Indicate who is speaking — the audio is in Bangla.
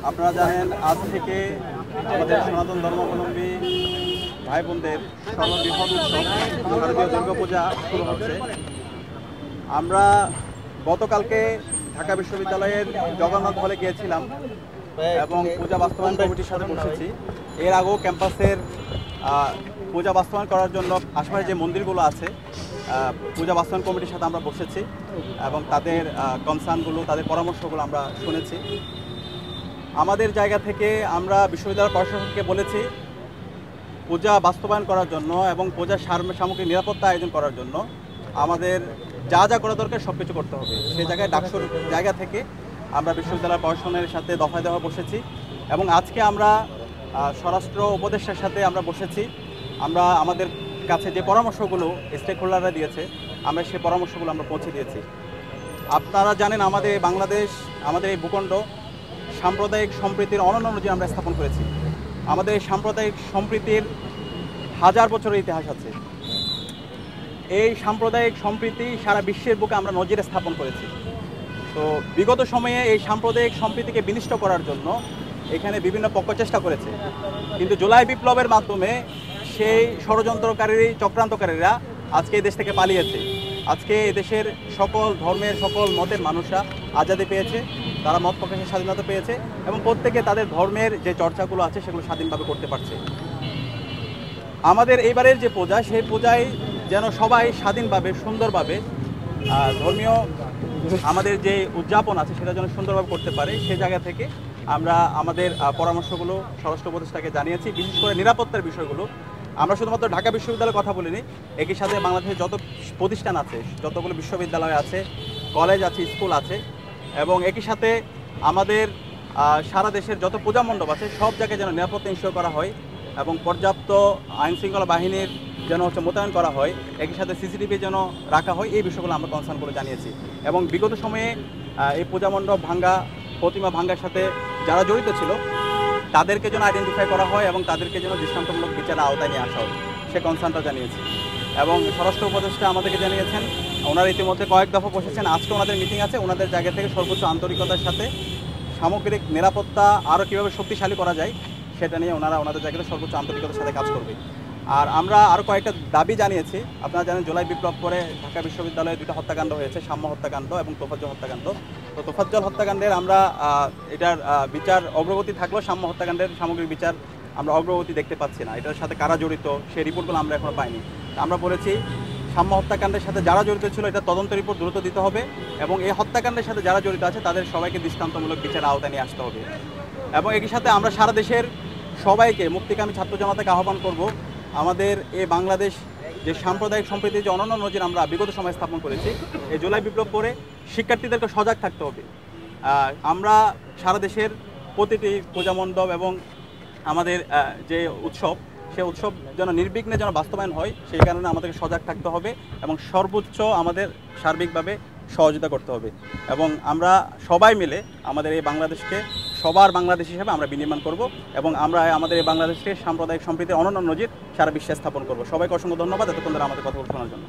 Speaker 1: আপনারা জানেন আজ থেকে আমাদের সনাতন ধর্মাবলম্বী ভাই বোনদের সর্ববৃহৎ উৎসব শারদীয় দুর্গাপূজা শুরু হচ্ছে। আমরা গতকালকে ঢাকা বিশ্ববিদ্যালয়ের জগন্নাথ হলে গিয়েছিলাম এবং পূজা বাস্তবায়ন কমিটির সাথে বসেছি। এর আগেও ক্যাম্পাসের পূজা বাস্তবায়ন করার জন্য আশেপাশে যে মন্দিরগুলো আছে পূজা বাস্তবায়ন কমিটির সাথে আমরা বসেছি এবং তাদের কনসার্নগুলো, তাদের পরামর্শগুলো আমরা শুনেছি। আমাদের জায়গা থেকে আমরা বিশ্ববিদ্যালয় প্রশাসনকে বলেছি পূজা বাস্তবায়ন করার জন্য এবং পূজার সামগ্রী নিরাপত্তা আয়োজন করার জন্য আমাদের যা যা করা দরকার সব কিছু করতে হবে। সেই জায়গায় ডাকসুর জায়গা থেকে আমরা বিশ্ববিদ্যালয় প্রশাসনের সাথে দফায় দফা বসেছি এবং আজকে আমরা স্বরাষ্ট্র উপদেষ্টার সাথে আমরা বসেছি। আমরা আমাদের কাছে যে পরামর্শগুলো স্টেক হোল্ডাররা দিয়েছে আমরা সেই পরামর্শগুলো আমরা পৌঁছে দিয়েছি। আপনারা জানেন আমাদের বাংলাদেশ, আমাদের এই ভূখণ্ড সাম্প্রদায়িক সম্প্রীতির অনন্য নজির আমরা স্থাপন করেছি। আমাদের এই সাম্প্রদায়িক সম্প্রীতির 1000 বছরের ইতিহাস আছে। এই সাম্প্রদায়িক সম্প্রীতি সারা বিশ্বের বুকে আমরা নজির স্থাপন করেছি। তো বিগত সময়ে এই সাম্প্রদায়িক সম্প্রীতিকে বিনষ্ট করার জন্য এখানে বিভিন্ন পক্ষ চেষ্টা করেছে, কিন্তু জুলাই বিপ্লবের মাধ্যমে সেই ষড়যন্ত্রকারী চক্রান্তকারীরা আজকে এই দেশ থেকে পালিয়েছে। আজকে এদেশের সকল ধর্মের সকল মতের মানুষরা আজাদি পেয়েছে, তারা মত প্রকাশের স্বাধীনতা পেয়েছে এবং প্রত্যেকে তাদের ধর্মের যে চর্চাগুলো আছে সেগুলো স্বাধীনভাবে করতে পারছে। আমাদের এইবারের যে পূজা, সেই পূজায় যেন সবাই স্বাধীনভাবে সুন্দরভাবে ধর্মীয় আমাদের যে উদযাপন আছে সেটা যেন সুন্দরভাবে করতে পারে, সেই জায়গা থেকে আমরা আমাদের পরামর্শগুলো স্বরাষ্ট্র উপদেষ্টাকে জানিয়েছি। বিশেষ করে নিরাপত্তার বিষয়গুলো আমরা শুধুমাত্র ঢাকা বিশ্ববিদ্যালয়ের কথা বলিনি, একই সাথে বাংলাদেশের যত প্রতিষ্ঠান আছে, যতগুলো বিশ্ববিদ্যালয় আছে, কলেজ আছে, স্কুল আছে এবং একই সাথে আমাদের সারা দেশের যত পূজা মণ্ডপ আছে সব জায়গায় যেন নিরাপত্তা নিশ্চয় করা হয় এবং পর্যাপ্ত আইনশৃঙ্খলা বাহিনীর যেন মোতায়েন করা হয়, একই সাথে সিসিটিভি যেন রাখা হয়। এই বিষয়গুলো আমরা কনসার্নগুলো জানিয়েছি এবং বিগত সময়ে এই পূজা মণ্ডপ ভাঙ্গা, প্রতিমা ভাঙ্গার সাথে যারা জড়িত ছিল তাদেরকে যেন আইডেন্টিফাই করা হয় এবং তাদেরকে যেন দৃষ্টান্তমূলক বিচারের আওতায় নিয়ে আসা হয়, সে কনসার্নটা জানিয়েছি। এবং স্বরাষ্ট্র উপদেষ্টা আমাদেরকে জানিয়েছেন, ওনারা ইতিমধ্যে কয়েক দফা বসেছেন, আজকে ওনাদের মিটিং আছে, ওনাদের জায়গা থেকে সর্বোচ্চ আন্তরিকতার সাথে সামগ্রিক নিরাপত্তা আরও কীভাবে শক্তিশালী করা যায় সেটা নিয়ে ওনাদের জায়গাতে সর্বোচ্চ আন্তরিকতার সাথে কাজ করবে। আর আমরা আরও কয়েকটা দাবি জানিয়েছি। আপনারা জানেন জুলাই বিপ্লব করে ঢাকা বিশ্ববিদ্যালয়ে 2টা হত্যাকাণ্ড হয়েছে, সাম্য হত্যাকাণ্ড এবং তোফাজ্জল হত্যাকাণ্ড। তো তোফাজ্জল হত্যাকাণ্ডের আমরা এটার বিচার অগ্রগতি থাকলেও সাম্য হত্যাকাণ্ডের সামগ্রিক বিচার আমরা অগ্রগতি দেখতে পাচ্ছি না। এটার সাথে কারা জড়িত সেই রিপোর্টগুলো আমরা এখনও পাইনি। আমরা বলেছি সাম্য হত্যাকাণ্ডের সাথে যারা জড়িত ছিল এটা তদন্ত রিপোর্ট দ্রুত দিতে হবে এবং এই হত্যাকাণ্ডের সাথে যারা জড়িত আছে তাদের সবাইকে দৃষ্টান্তমূলক বিচারের আওতায় নিয়ে আসতে হবে। এবং একই সাথে আমরা সারা দেশের সবাইকে, মুক্তিকামী ছাত্র জনতাকে আহ্বান করব, আমাদের এই বাংলাদেশ যে সাম্প্রদায়িক সম্প্রীতির যে অনন্য নজির আমরা বিগত সময় স্থাপন করেছি, এই জুলাই বিপ্লব পরে শিক্ষার্থীদেরকে সজাগ থাকতে হবে। আমরা সারা দেশের প্রতিটি পূজা মণ্ডপ এবং আমাদের যে উৎসব, সেই উৎসব যেন নির্বিঘ্নে যেন বাস্তবায়ন হয়, সেই কারণে আমাদেরকে সজাগ থাকতে হবে এবং সর্বোচ্চ আমাদের সার্বিকভাবে সহযোগিতা করতে হবে। এবং আমরা সবাই মিলে আমাদের এই বাংলাদেশকে সবার বাংলাদেশ হিসেবে আমরা বিনির্মাণ করব এবং আমরা আমাদের এই বাংলাদেশকে সাম্প্রদায়িক সম্প্রীতির অনন্য নজির সারা বিশ্বে স্থাপন করব। সবাইকে অসংখ্য ধন্যবাদ এতক্ষণ ধরে আমাদের কথা শোনার জন্য।